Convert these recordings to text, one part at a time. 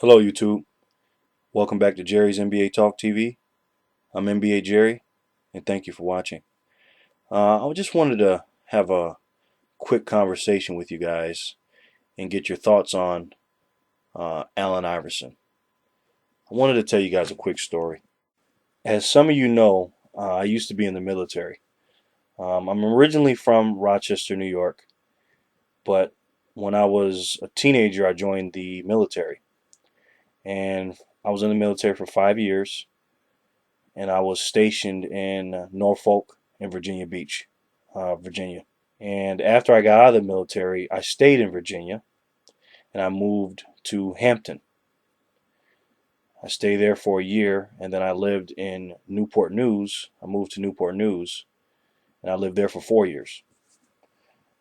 Hello, YouTube. Welcome back to Jerry's NBA Talk TV. I'm NBA Jerry, and thank you for watching. I just wanted to have a quick conversation with you guys and get your thoughts on Allen Iverson. I wanted to tell you guys a quick story. As some of you know, I used to be in the military. I'm originally from Rochester, New York, but when I was a teenager, I joined the military. And I was in the military for 5 years. And I was stationed in Norfolk and Virginia Beach, Virginia. And after I got out of the military, I stayed in Virginia and I moved to Hampton. I stayed there for a year and then I lived in Newport News. I moved to Newport News and I lived there for 4 years.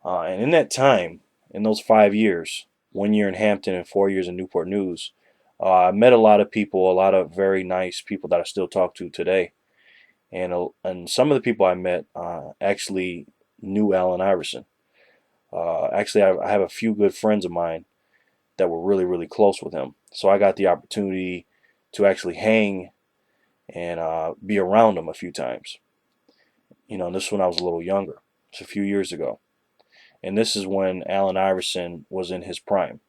And in that time, in those 5 years, 1 year in Hampton and 4 years in Newport News, I met a lot of people, a lot of very nice people that I still talk to today. And some of the people I met actually knew Allen Iverson. Actually, I have a few good friends of mine that were really, really close with him. So I got the opportunity to actually hang and be around him a few times. This is when I was a little younger. It's a few years ago. And this is when Allen Iverson was in his prime.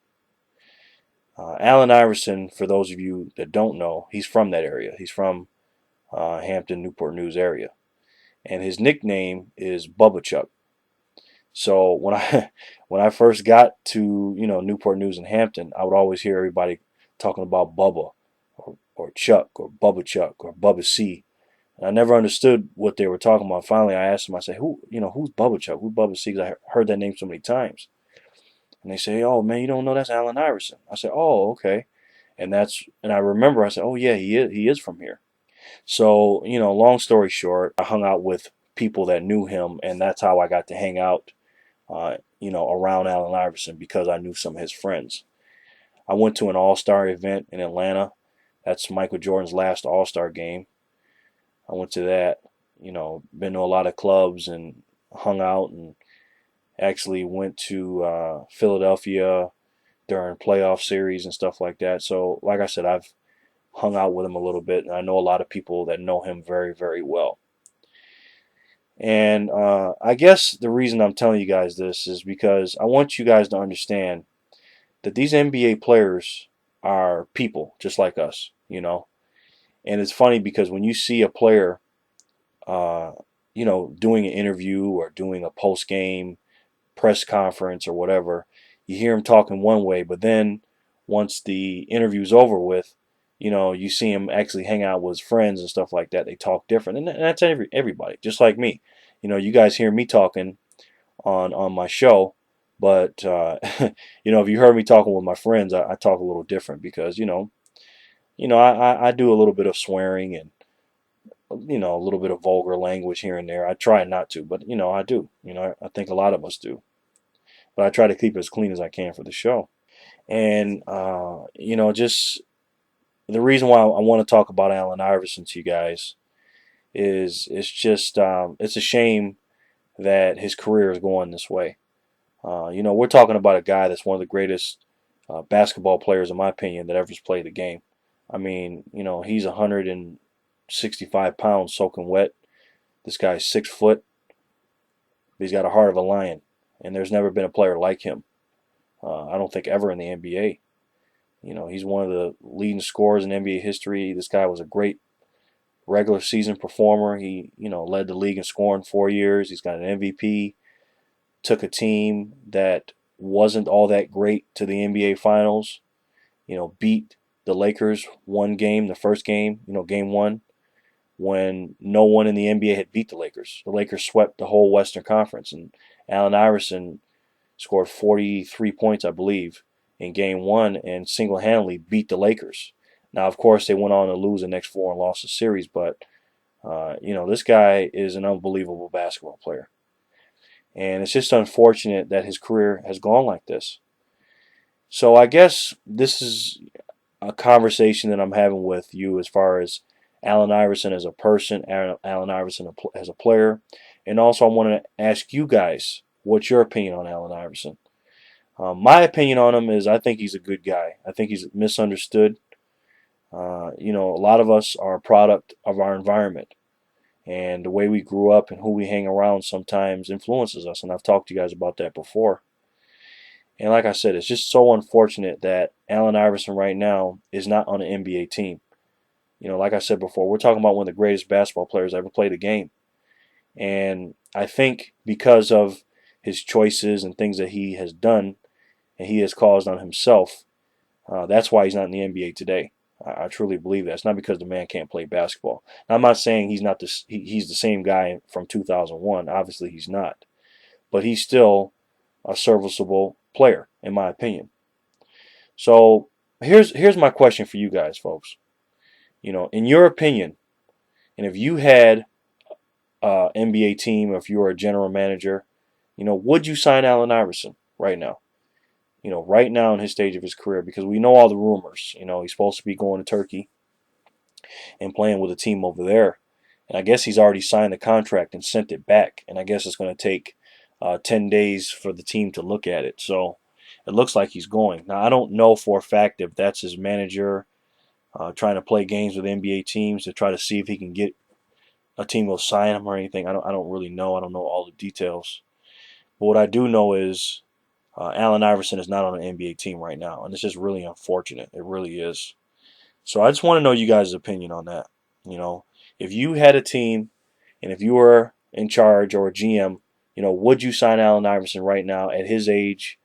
Allen Iverson, for those of you that don't know, he's from that area. He's from Hampton, Newport News area. And his nickname is Bubba Chuck. So when I when I first got to Newport News and Hampton, I would always hear everybody talking about Bubba or Chuck or Bubba Chuck or Bubba C. And I never understood what they were talking about. Finally, I asked them. I said, who's Bubba Chuck? Who's Bubba C? Because I heard that name so many times. And they say, oh man, you don't know that's Allen Iverson. I said, oh okay. And I remember I said, oh yeah, he is from here. So long story short, I hung out with people that knew him, and that's how I got to hang out around Allen Iverson because I knew some of his friends. I went to an All-Star event in Atlanta. That's Michael Jordan's last All-Star game. I went to that. Been to a lot of clubs and hung out, and actually went to Philadelphia during playoff series and stuff like that. So, like I said, I've hung out with him a little bit, and I know a lot of people that know him very, very well. And I guess the reason I'm telling you guys this is because I want you guys to understand that these NBA players are people just like us. And it's funny because when you see a player, uh, doing an interview or doing a post game press conference or whatever, you hear him talking one way, but then once the interview's over with, you see him actually hang out with his friends and stuff like that. They talk different, and that's everybody, just like me. You guys hear me talking on my show, but if you heard me talking with my friends, I talk a little different because I do a little bit of swearing and a little bit of vulgar language here and there. I try not to, but I do. I think a lot of us do. But I try to keep it as clean as I can for the show. And just the reason why I want to talk about Allen Iverson to you guys is it's a shame that his career is going this way. We're talking about a guy that's one of the greatest basketball players, in my opinion, that ever played the game. I mean, he's 165 pounds soaking wet. This guy's 6 foot. He's got a heart of a lion, and there's never been a player like him. I don't think ever in the NBA. He's one of the leading scorers in NBA history. This guy was a great regular season performer. He, led the league in scoring 4 years. He's got an MVP. Took a team that wasn't all that great to the NBA Finals. Beat the Lakers one game, the first game, game one, when no one in the NBA had beat the Lakers. The Lakers swept the whole Western Conference, and Allen Iverson scored 43 points, I believe, in game one and single-handedly beat the Lakers. Now, of course, they went on to lose the next four and lost the series, but, this guy is an unbelievable basketball player. And it's just unfortunate that his career has gone like this. So I guess this is a conversation that I'm having with you as far as Allen Iverson as a person, Allen Iverson as a player. And also I want to ask you guys, what's your opinion on Allen Iverson? My opinion on him is I think he's a good guy. I think he's misunderstood. A lot of us are a product of our environment, and the way we grew up and who we hang around sometimes influences us. And I've talked to you guys about that before. And like I said, it's just so unfortunate that Allen Iverson right now is not on an NBA team. Like I said before, we're talking about one of the greatest basketball players ever played the game. And I think because of his choices and things that he has done and he has caused on himself, that's why he's not in the NBA today. I truly believe that. It's not because the man can't play basketball. Now, I'm not saying he's not this. He's the same guy from 2001. Obviously, he's not, but he's still a serviceable player, in my opinion. So here's my question for you guys, folks. In your opinion, and if you had an NBA team, or if you were a general manager, would you sign Allen Iverson right now? Right now in his stage of his career, because we know all the rumors. He's supposed to be going to Turkey and playing with a team over there. And I guess he's already signed the contract and sent it back. And I guess it's going to take 10 days for the team to look at it. So it looks like he's going. Now, I don't know for a fact if that's his manager trying to play games with NBA teams to try to see if he can get a team will sign him or anything. I don't really know. I don't know all the details. But what I do know is Allen Iverson is not on an NBA team right now. And it's just really unfortunate. It really is. So I just want to know you guys' opinion on that. If you had a team and if you were in charge or a GM, would you sign Allen Iverson right now at his age,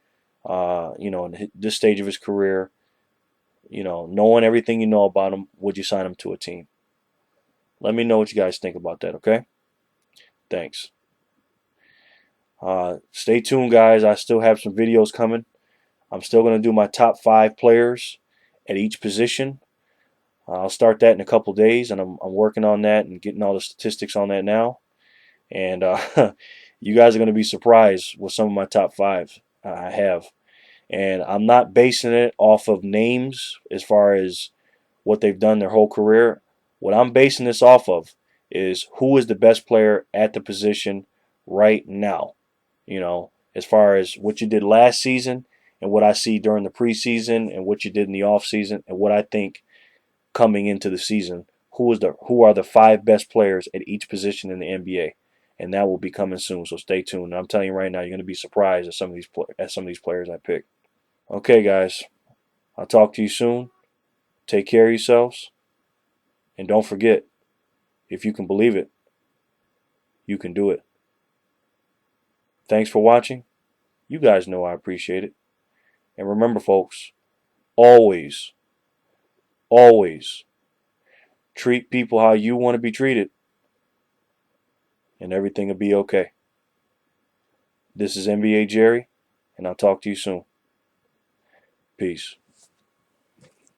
in this stage of his career, knowing everything you know about him, would you sign him to a team? Let me know what you guys think about that, okay? Thanks. Stay tuned, guys. I still have some videos coming. I'm still going to do my top 5 players at each position. I'll start that in a couple days, and I'm working on that and getting all the statistics on that now. And you guys are going to be surprised with some of my top 5 I have. And I'm not basing it off of names as far as what they've done their whole career. What I'm basing this off of is who is the best player at the position right now. As far as what you did last season and what I see during the preseason and what you did in the offseason and what I think coming into the season, who are the 5 best players at each position in the NBA, and that will be coming soon. So stay tuned. And I'm telling you right now, you're going to be surprised at some of these players I pick. Okay, guys, I'll talk to you soon. Take care of yourselves, and don't forget, if you can believe it, you can do it. Thanks for watching. You guys know I appreciate it. And remember, folks, always, always treat people how you want to be treated, and everything will be okay. This is NBA Jerry, and I'll talk to you soon. Peace.